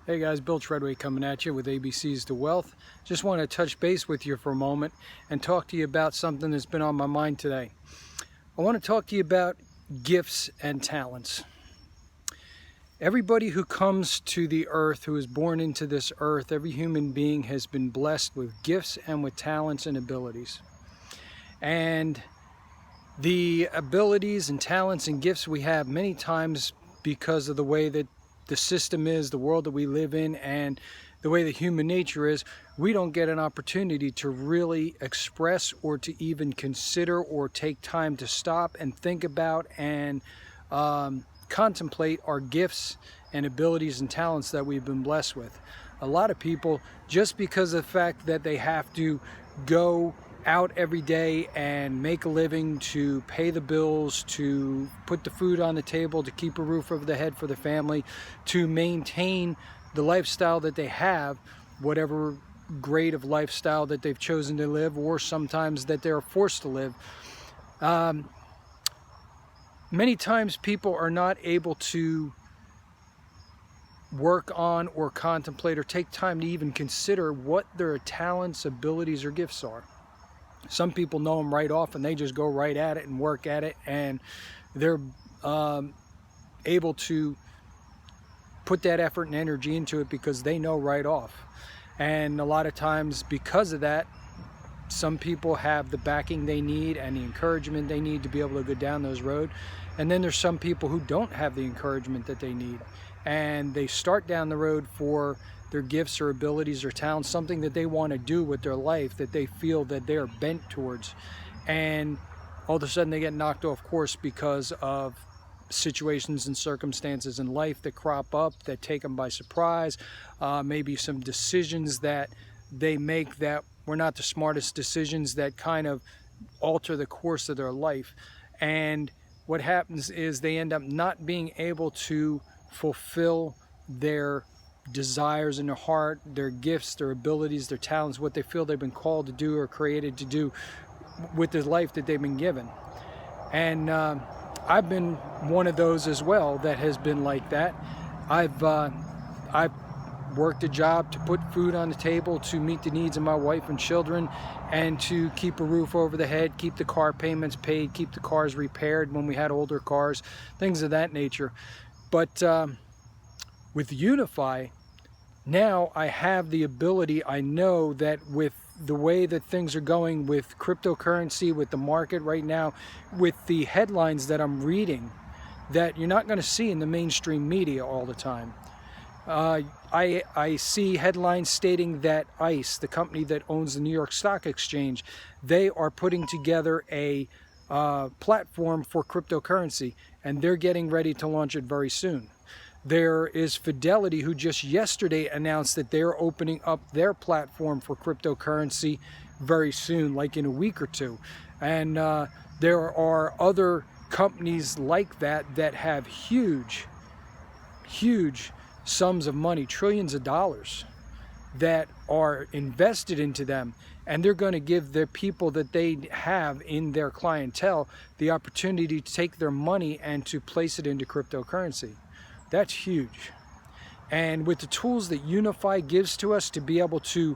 Hey guys, Bill Treadway coming at you with ABCs to Wealth. Just want to touch base with you for a moment and talk to you about something that's been on my mind today. I want to talk to you about gifts and talents. Everybody who comes to the earth, who is born into this earth, every human being has been blessed with gifts and with talents and abilities. And the abilities and talents and gifts we have many times because of the way that the system is, the world that we live in, and the way that human nature is, we don't get an opportunity to really express or to even consider or take time to stop and think about and contemplate our gifts and abilities and talents that we've been blessed with. A lot of people, just because of the fact that they have to go out every day and make a living to pay the bills, to put the food on the table, to keep a roof over the head for the family, to maintain the lifestyle that they have, whatever grade of lifestyle that they've chosen to live, or sometimes that they're forced to live. Many times people are not able to work on or contemplate or take time to even consider what their talents, abilities, or gifts are. Some people know them right off and they just go right at it and work at it, and they're able to put that effort and energy into it because they know right off. And a lot of times because of that, some people have the backing they need and the encouragement they need to be able to go down those roads. And then there's some people who don't have the encouragement that they need, and they start down the road for their gifts or abilities or talents, something that they want to do with their life that they feel that they're bent towards, and all of a sudden they get knocked off course because of situations and circumstances in life that crop up, that take them by surprise, maybe some decisions that they make that were not the smartest decisions, that kind of alter the course of their life. And what happens is they end up not being able to fulfill their desires in their heart, their gifts, their abilities, their talents, what they feel they've been called to do or created to do with the life that they've been given. And I've been one of those as well that has been like that. I've worked a job to put food on the table, to meet the needs of my wife and children, and to keep a roof over the head, keep the car payments paid, keep the cars repaired when we had older cars, things of that nature. But with Unifii, now I have the ability, I know that with the way that things are going with cryptocurrency, with the market right now, with the headlines that I'm reading that you're not going to see in the mainstream media all the time. I see headlines stating that ICE, the company that owns the New York Stock Exchange, they are putting together a platform for cryptocurrency, and they're getting ready to launch it very soon. There is Fidelity, who just yesterday announced that they're opening up their platform for cryptocurrency very soon, like in a week or two. And there are other companies like that that have huge sums of money, trillions of dollars, that are invested into them, and they're going to give their people that they have in their clientele the opportunity to take their money and to place it into cryptocurrency. That's huge. And with the tools that Unifii gives to us to be able to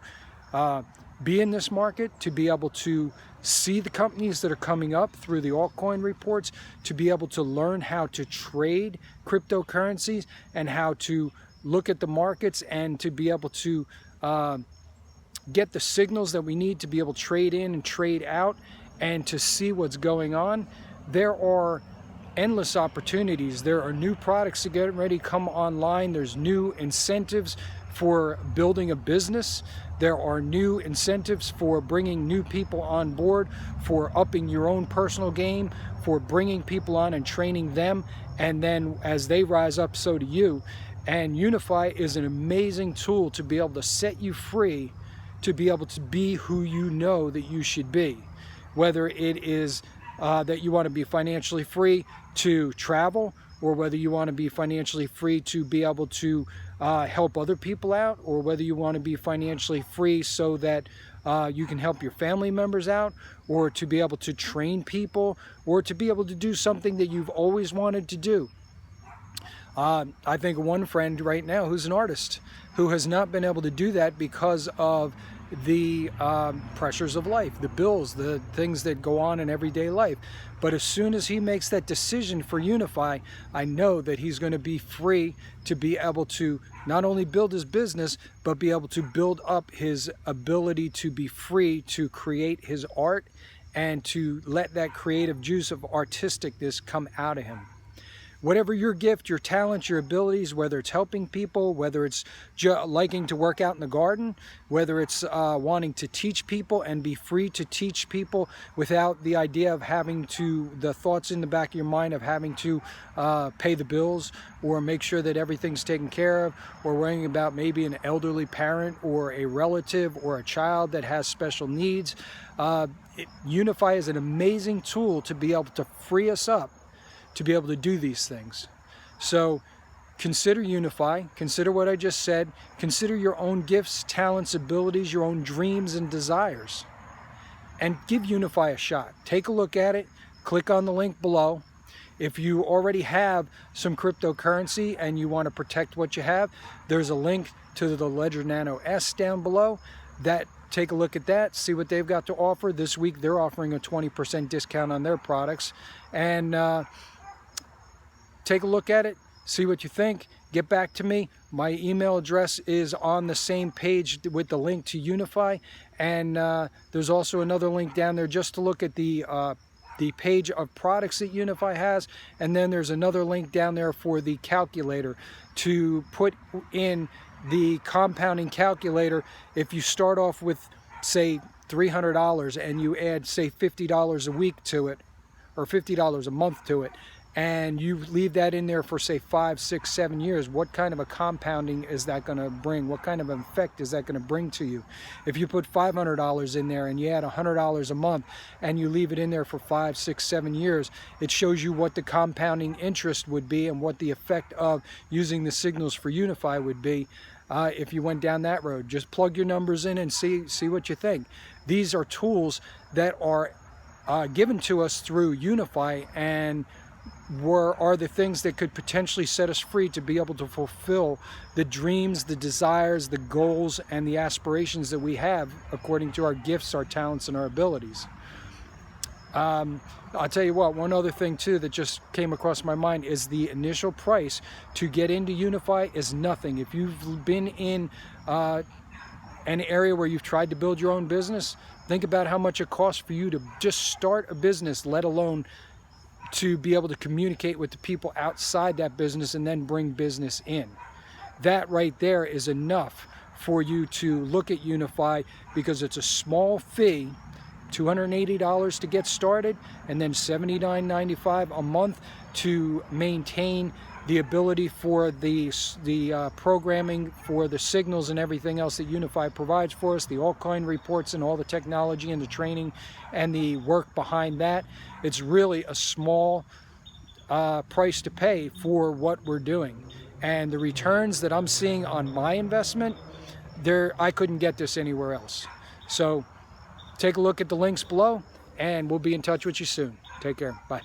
be in this market, to be able to see the companies that are coming up through the altcoin reports, to be able to learn how to trade cryptocurrencies and how to look at the markets, and to be able to get the signals that we need to be able to trade in and trade out, and to see what's going on. There are endless opportunities. There are new products that get ready to come online. There's new incentives for building a business. There are new incentives for bringing new people on board, for upping your own personal game, for bringing people on and training them, and then as they rise up, so do you. And Unifii is an amazing tool to be able to set you free, to be able to be who you know that you should be. Whether it is that you want to be financially free to travel, or whether you want to be financially free to be able to help other people out, or whether you want to be financially free so that you can help your family members out, or to be able to train people, or to be able to do something that you've always wanted to do. I think of one friend right now who's an artist who has not been able to do that because of the pressures of life, the bills, the things that go on in everyday life. But as soon as he makes that decision for Unifii, I know that he's going to be free to be able to not only build his business, but be able to build up his ability to be free to create his art and to let that creative juice of artisticness come out of him. Whatever your gift, your talent, your abilities, whether it's helping people, whether it's liking to work out in the garden, whether it's wanting to teach people and be free to teach people without the idea of having to, the thoughts in the back of your mind of having to pay the bills or make sure that everything's taken care of, or worrying about maybe an elderly parent or a relative or a child that has special needs. Unifii is an amazing tool to be able to free us up to be able to do these things. So consider Unifii, consider what I just said, consider your own gifts, talents, abilities, your own dreams and desires, and give Unifii a shot. Take a look at it, click on the link below. If you already have some cryptocurrency and you want to protect what you have, there's a link to the Ledger Nano S down below. Take a look at that, see what they've got to offer. This week they're offering a 20% discount on their products, and take a look at it, see what you think, get back to me. My email address is on the same page with the link to Unifii, and there's also another link down there just to look at the page of products that Unifii has, and then there's another link down there for the calculator to put in the compounding calculator. If you start off with, say, $300 and you add, say, $50 a week to it, or $50 a month to it, and you leave that in there for, say, 5, 6, 7 years, what kind of a compounding is that going to bring? What kind of an effect is that going to bring to you? If you put $500 in there and you add $100 a month and you leave it in there for 5, 6, 7 years, it shows you what the compounding interest would be and what the effect of using the signals for Unifii would be if you went down that road. Just plug your numbers in and see what you think. These are tools that are given to us through Unifii, and are the things that could potentially set us free to be able to fulfill the dreams, the desires, the goals, and the aspirations that we have according to our gifts, our talents, and our abilities. I'll tell you what, one other thing too that just came across my mind is the initial price to get into Unifii is nothing. If you've been in an area where you've tried to build your own business, think about how much it costs for you to just start a business, let alone to be able to communicate with the people outside that business and then bring business in. That right there is enough for you to look at Unifii, because it's a small fee, $280 to get started, and then $79.95 a month to maintain the ability for the programming for the signals and everything else that Unifii provides for us, the altcoin reports and all the technology and the training and the work behind that. It's really a small price to pay for what we're doing. And the returns that I'm seeing on my investment, I couldn't get this anywhere else. So take a look at the links below, and we'll be in touch with you soon. Take care. Bye.